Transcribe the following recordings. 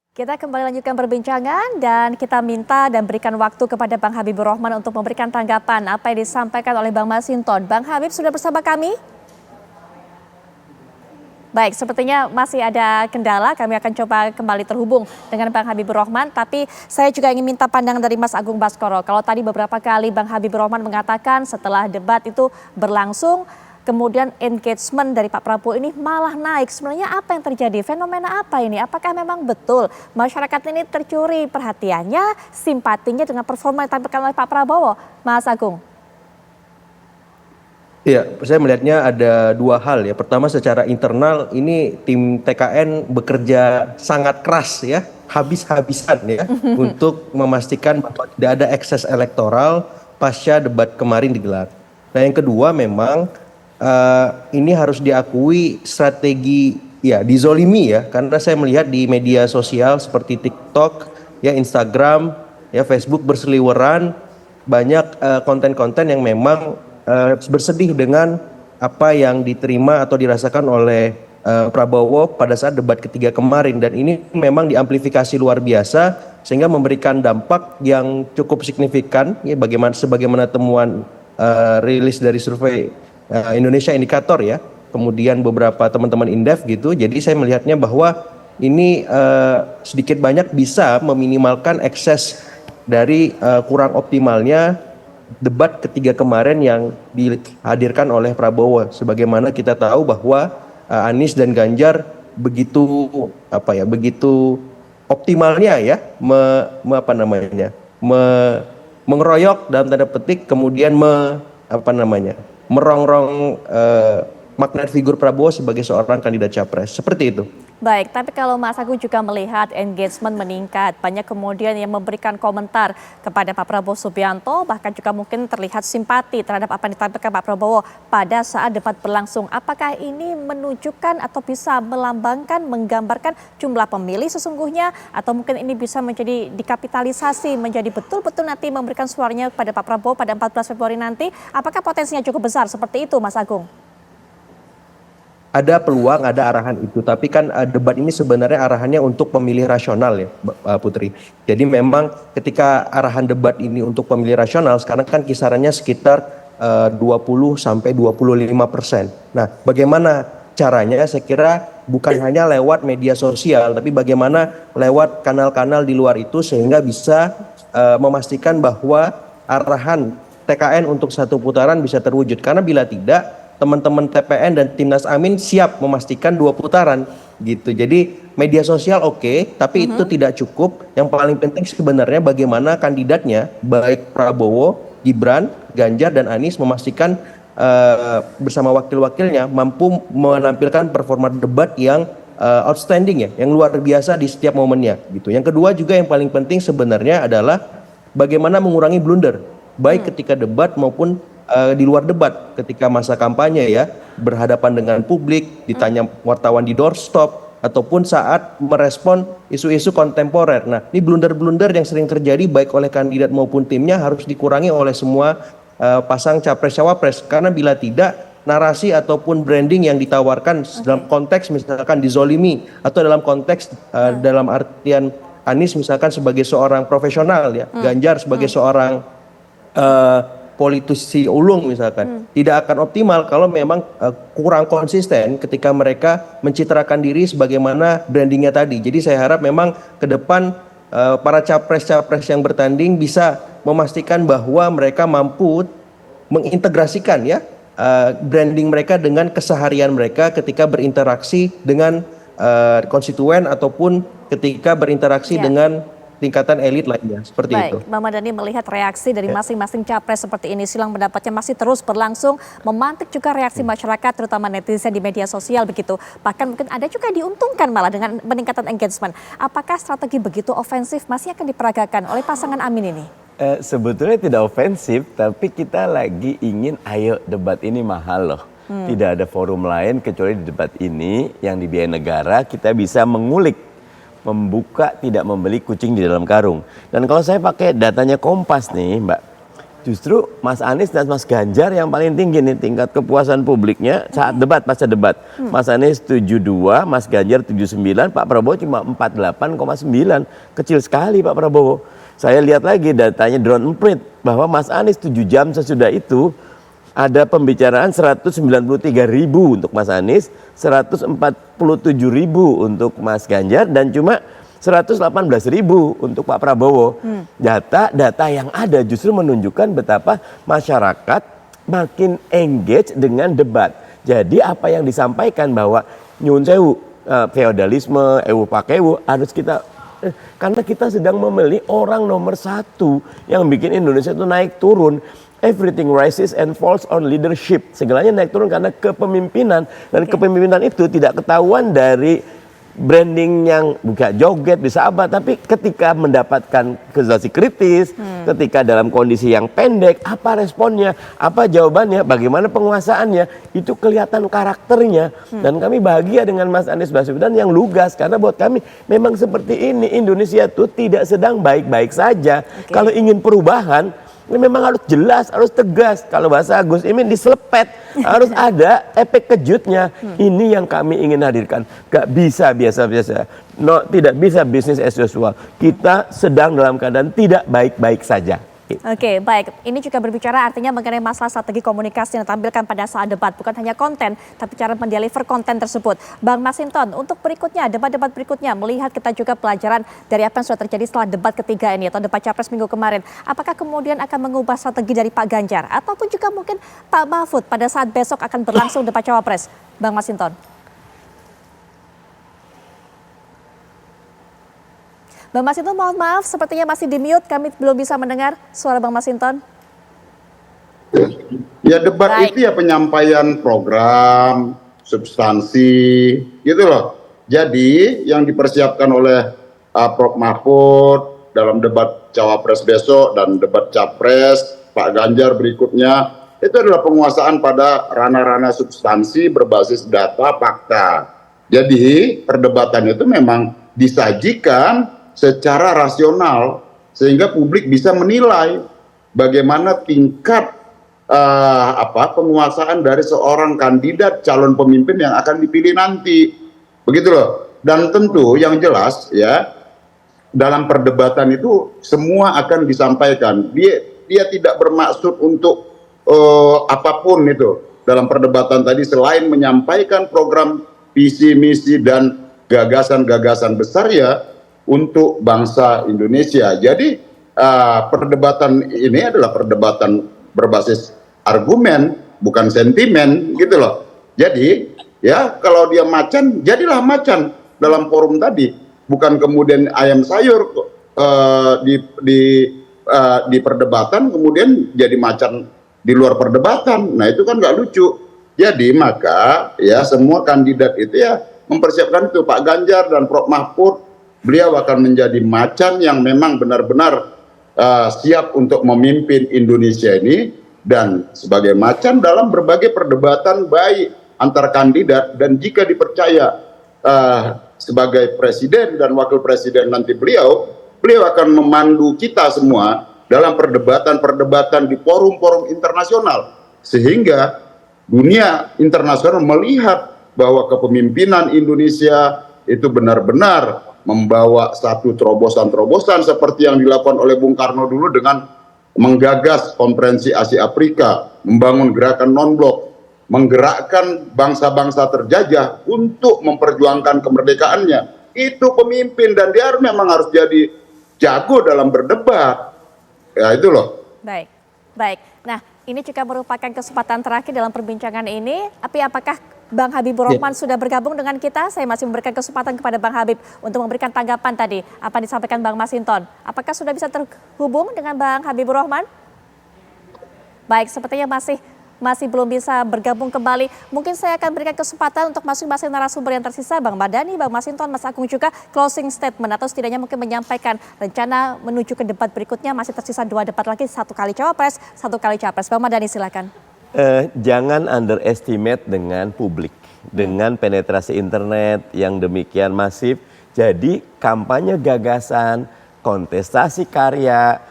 Kita kembali lanjutkan perbincangan dan kita minta dan berikan waktu kepada Bang Habibur Rahman untuk memberikan tanggapan apa yang disampaikan oleh Bang Masinton. Bang Habib sudah bersama kami? Baik, sepertinya masih ada kendala, kami akan coba kembali terhubung dengan Bang Habibur Rahman. Tapi saya juga ingin minta pandangan dari Mas Agung Baskoro. Kalau tadi beberapa kali Bang Habibur Rahman mengatakan setelah debat itu berlangsung, kemudian engagement dari Pak Prabowo ini malah naik. Sebenarnya apa yang terjadi? Fenomena apa ini? Apakah memang betul masyarakat ini tercuri perhatiannya, simpatinya dengan performa yang ditampilkan oleh Pak Prabowo? Mas Agung. Ya, saya melihatnya ada dua hal ya. Pertama, secara internal ini tim TKN bekerja sangat keras ya, habis-habisan ya, untuk memastikan bahwa tidak ada ekses elektoral pasca debat kemarin digelar. Nah, yang kedua memang ini harus diakui strategi ya dizolimi ya, karena saya melihat di media sosial seperti TikTok, ya Instagram, ya Facebook berseliweran banyak konten-konten yang memang bersedih dengan apa yang diterima atau dirasakan oleh Prabowo pada saat debat ketiga kemarin, dan ini memang diamplifikasi luar biasa sehingga memberikan dampak yang cukup signifikan ya, sebagaimana temuan rilis dari survei Indonesia Indikator ya, kemudian beberapa teman-teman Indef gitu. Jadi saya melihatnya bahwa ini sedikit banyak bisa meminimalkan ekses dari kurang optimalnya debat ketiga kemarin yang dihadirkan oleh Prabowo. Sebagaimana kita tahu bahwa Anies dan Ganjar begitu begitu optimalnya ya mengeroyok dalam tanda petik, kemudian merongrong magnet figur Prabowo sebagai seorang kandidat capres. Seperti itu. Baik, tapi kalau Mas Agung juga melihat engagement meningkat, banyak kemudian yang memberikan komentar kepada Pak Prabowo Subianto, bahkan juga mungkin terlihat simpati terhadap apa yang ditampilkan Pak Prabowo pada saat debat berlangsung. Apakah ini menunjukkan atau bisa melambangkan, menggambarkan jumlah pemilih sesungguhnya, atau mungkin ini bisa menjadi dikapitalisasi, menjadi betul-betul nanti memberikan suaranya kepada Pak Prabowo pada 14 Februari nanti? Apakah potensinya cukup besar seperti itu, Mas Agung? Ada peluang, ada arahan itu, tapi kan debat ini sebenarnya arahannya untuk pemilih rasional ya, Putri. Jadi memang ketika arahan debat ini untuk pemilih rasional, sekarang kan kisarannya sekitar 20-25%. Nah, bagaimana caranya? Saya kira bukan hanya lewat media sosial, tapi bagaimana lewat kanal-kanal di luar itu sehingga bisa memastikan bahwa arahan TKN untuk satu putaran bisa terwujud. Karena bila tidak, teman-teman TPN dan Timnas Amin siap memastikan 2 putaran gitu. Jadi media sosial oke, tapi itu tidak cukup. Yang paling penting sebenarnya bagaimana kandidatnya, baik Prabowo, Gibran, Ganjar, dan Anies memastikan bersama wakil-wakilnya mampu menampilkan performa debat yang outstanding ya, yang luar biasa di setiap momennya gitu. Yang kedua juga yang paling penting sebenarnya adalah bagaimana mengurangi blunder, baik ketika debat maupun di luar debat, ketika masa kampanye ya, berhadapan dengan publik, ditanya wartawan di doorstop, ataupun saat merespon isu-isu kontemporer. Nah, ini blunder-blunder yang sering terjadi baik oleh kandidat maupun timnya harus dikurangi oleh semua pasang capres-cawapres. Karena bila tidak, narasi ataupun branding yang ditawarkan dalam konteks misalkan dizolimi, atau dalam konteks dalam artian Anies misalkan sebagai seorang profesional ya, Ganjar sebagai seorang politisi ulung misalkan, tidak akan optimal kalau memang kurang konsisten ketika mereka mencitrakan diri sebagaimana brandingnya tadi. Jadi saya harap memang ke depan para capres-capres yang bertanding bisa memastikan bahwa mereka mampu mengintegrasikan ya branding mereka dengan keseharian mereka ketika berinteraksi dengan konstituen ataupun ketika berinteraksi dengan tingkatan elit lainnya, seperti itu. Baik, Bang Mardhani melihat reaksi dari masing-masing capres seperti ini, silang pendapatnya masih terus berlangsung, memantik juga reaksi masyarakat, terutama netizen di media sosial begitu. Bahkan mungkin ada juga diuntungkan malah dengan peningkatan engagement. Apakah strategi begitu ofensif masih akan diperagakan oleh pasangan Amin ini? Sebetulnya tidak ofensif, tapi kita lagi ingin ayo debat ini mahal loh. Tidak ada forum lain kecuali di debat ini yang dibiayai negara, kita bisa mengulik, membuka, tidak membeli kucing di dalam karung. Dan kalau saya pakai datanya Kompas nih Mbak, Justru Mas Anies dan Mas Ganjar yang paling tinggi nih tingkat kepuasan publiknya saat debat, pasca debat. Mas Anies 72, Mas Ganjar 79, Pak Prabowo cuma 48,9. Kecil sekali Pak Prabowo. Saya lihat lagi datanya Drone Emprit bahwa Mas Anies 7 jam sesudah itu ada pembicaraan 193.000 untuk Mas Anies, 147.000 untuk Mas Ganjar, dan cuma 118.000 untuk Pak Prabowo. Data yang ada justru menunjukkan betapa masyarakat makin engage dengan debat. Jadi apa yang disampaikan bahwa nyun sewu, feodalisme, ewu pakewu harus kita, karena kita sedang memilih orang nomor satu yang bikin Indonesia itu naik turun. Everything rises and falls on leadership. Segalanya naik turun karena kepemimpinan. Dan kepemimpinan itu tidak ketahuan dari branding yang bukan joget bisa apa, tapi ketika mendapatkan situasi kritis, ketika dalam kondisi yang pendek, apa responnya, apa jawabannya, bagaimana penguasaannya, itu kelihatan karakternya. Dan kami bahagia dengan Mas Anies Baswedan yang lugas, karena buat kami memang seperti ini, Indonesia itu tidak sedang baik-baik saja. Kalau ingin perubahan, ini memang harus jelas, harus tegas. Kalau bahasa Gus Imin diselepet, harus ada efek kejutnya. Ini yang kami ingin hadirkan. Gak bisa biasa-biasa. No, tidak bisa bisnis as usual. Kita sedang dalam keadaan tidak baik-baik saja. Oke, baik. Ini juga berbicara artinya mengenai masalah strategi komunikasi yang ditampilkan pada saat debat. Bukan hanya konten, tapi cara mendeliver konten tersebut. Bang Masinton, untuk berikutnya, debat-debat berikutnya, melihat kita juga pelajaran dari apa yang sudah terjadi setelah debat ketiga ini, atau debat Capres minggu kemarin. Apakah kemudian akan mengubah strategi dari Pak Ganjar? Ataupun juga mungkin Pak Mahfud pada saat besok akan berlangsung debat Cawapres? Bang Masinton. Bang Masinton, mohon maaf, sepertinya masih di-mute, kami belum bisa mendengar suara Bang Masinton. Ya, debat itu ya penyampaian program, substansi, gitu loh. Jadi yang dipersiapkan oleh Prof. Mahfud dalam debat Cawapres besok dan debat Capres, Pak Ganjar berikutnya, itu adalah penguasaan pada ranah-ranah substansi berbasis data, fakta. Jadi perdebatan itu memang disajikan secara rasional sehingga publik bisa menilai bagaimana tingkat penguasaan dari seorang kandidat calon pemimpin yang akan dipilih nanti, begitu loh. Dan tentu yang jelas ya, dalam perdebatan itu semua akan disampaikan. Dia tidak bermaksud untuk apapun itu dalam perdebatan tadi selain menyampaikan program, visi misi dan gagasan-gagasan besar ya untuk bangsa Indonesia. Jadi perdebatan ini adalah perdebatan berbasis argumen, bukan sentimen, gitu loh. Jadi ya kalau dia macan, jadilah macan dalam forum tadi, bukan kemudian ayam sayur di perdebatan kemudian jadi macan di luar perdebatan. Nah itu kan nggak lucu. Jadi maka ya semua kandidat itu ya mempersiapkan itu. Pak Ganjar dan Prof. Mahfud, beliau akan menjadi macan yang memang benar-benar siap untuk memimpin Indonesia ini, dan sebagai macan dalam berbagai perdebatan baik antar kandidat, dan jika dipercaya sebagai presiden dan wakil presiden nanti beliau akan memandu kita semua dalam perdebatan-perdebatan di forum-forum internasional, sehingga dunia internasional melihat bahwa kepemimpinan Indonesia itu benar-benar membawa satu terobosan-terobosan seperti yang dilakukan oleh Bung Karno dulu dengan menggagas konferensi Asia Afrika, membangun gerakan non-blok, menggerakkan bangsa-bangsa terjajah untuk memperjuangkan kemerdekaannya. Itu pemimpin, dan dia memang harus jadi jago dalam berdebat. Ya itu loh. Baik, baik. Nah, ini juga merupakan kesempatan terakhir dalam perbincangan ini. Tapi apakah Bang Habibur Rahman sudah bergabung dengan kita? Saya masih memberikan kesempatan kepada Bang Habib untuk memberikan tanggapan tadi apa yang disampaikan Bang Masinton. Apakah sudah bisa terhubung dengan Bang Habibur Rahman? Baik, sepertinya masih belum bisa bergabung kembali. Mungkin saya akan berikan kesempatan untuk masing-masing narasumber yang tersisa, Bang Mardhani, Bang Masinton, Mas Agung juga closing statement atau setidaknya mungkin menyampaikan rencana menuju ke debat berikutnya. Masih tersisa 2 debat lagi, 1 kali Cawapres, 1 kali Capres. Bang Mardhani silakan. Jangan underestimate dengan publik, dengan penetrasi internet yang demikian masif. Jadi kampanye gagasan, kontestasi karya,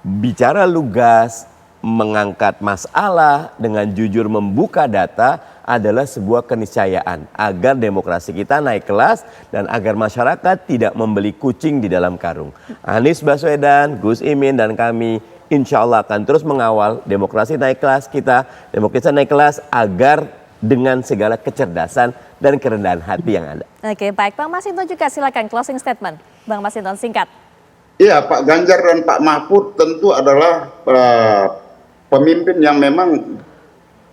bicara lugas, mengangkat masalah, dengan jujur membuka data adalah sebuah keniscayaan agar demokrasi kita naik kelas dan agar masyarakat tidak membeli kucing di dalam karung. Anies Baswedan, Gus Imin dan kami insya Allah akan terus mengawal demokrasi naik kelas kita, demokrasi naik kelas agar dengan segala kecerdasan dan kerendahan hati yang ada. Oke, baik. Bang Masinton juga silakan closing statement. Bang Masinton, singkat. Iya, Pak Ganjar dan Pak Mahfud tentu adalah pemimpin yang memang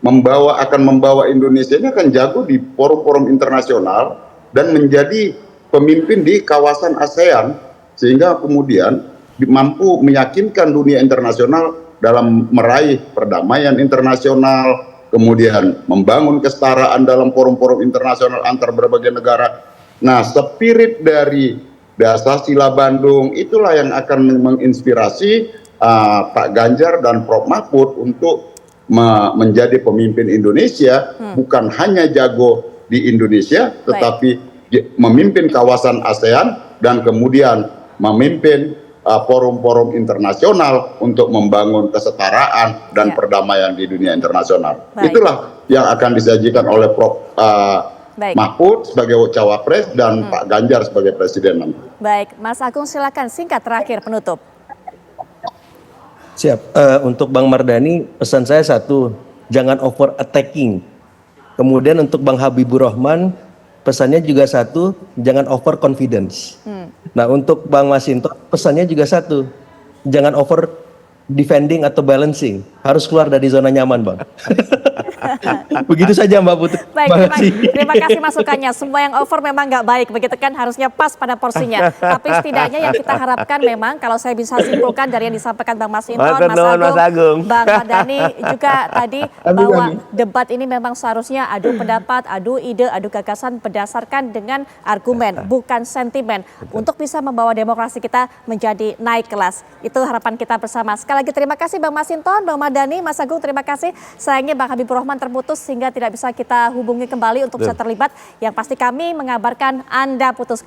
akan membawa Indonesia ini akan jago di forum-forum internasional dan menjadi pemimpin di kawasan ASEAN sehingga kemudian mampu meyakinkan dunia internasional dalam meraih perdamaian internasional, kemudian membangun kesetaraan dalam forum-forum internasional antar berbagai negara. Nah, spirit dari Dasar-Sila Bandung itulah yang akan menginspirasi Pak Ganjar dan Prof Mahfud untuk menjadi pemimpin Indonesia, bukan hanya jago di Indonesia, tetapi memimpin kawasan ASEAN dan kemudian memimpin forum-forum internasional untuk membangun kesetaraan dan perdamaian di dunia internasional. Itulah yang akan disajikan oleh Prof Mahfud sebagai cawapres dan Pak Ganjar sebagai presiden nanti. Baik, Mas Agung silakan singkat terakhir penutup. Siap. Untuk Bang Mardhani, pesan saya satu, jangan over attacking. Kemudian untuk Bang Habibur Rahman, pesannya juga satu, jangan over confidence. Nah untuk Bang Masinton, pesannya juga satu, jangan over defending atau balancing. Harus keluar dari zona nyaman, Bang. Begitu saja Mbak Putri. Baik, terima kasih masukannya. Semua yang over memang nggak baik, begitu kan, harusnya pas pada porsinya. Tapi setidaknya yang kita harapkan memang, kalau saya bisa simpulkan dari yang disampaikan Bang Masinton, Mas Agung, Bang Mardhani juga tadi, bahwa debat ini memang seharusnya adu pendapat, adu ide, adu gagasan berdasarkan dengan argumen, bukan sentimen, untuk bisa membawa demokrasi kita menjadi naik kelas. Itu harapan kita bersama. Sekali lagi terima kasih Bang Masinton, Bang Mardhani, Mas Agung, terima kasih. Sayangnya Bang Habibur Rahman terputus sehingga tidak bisa kita hubungi kembali untuk bisa terlibat. Yang pasti kami mengabarkan Anda putuskan.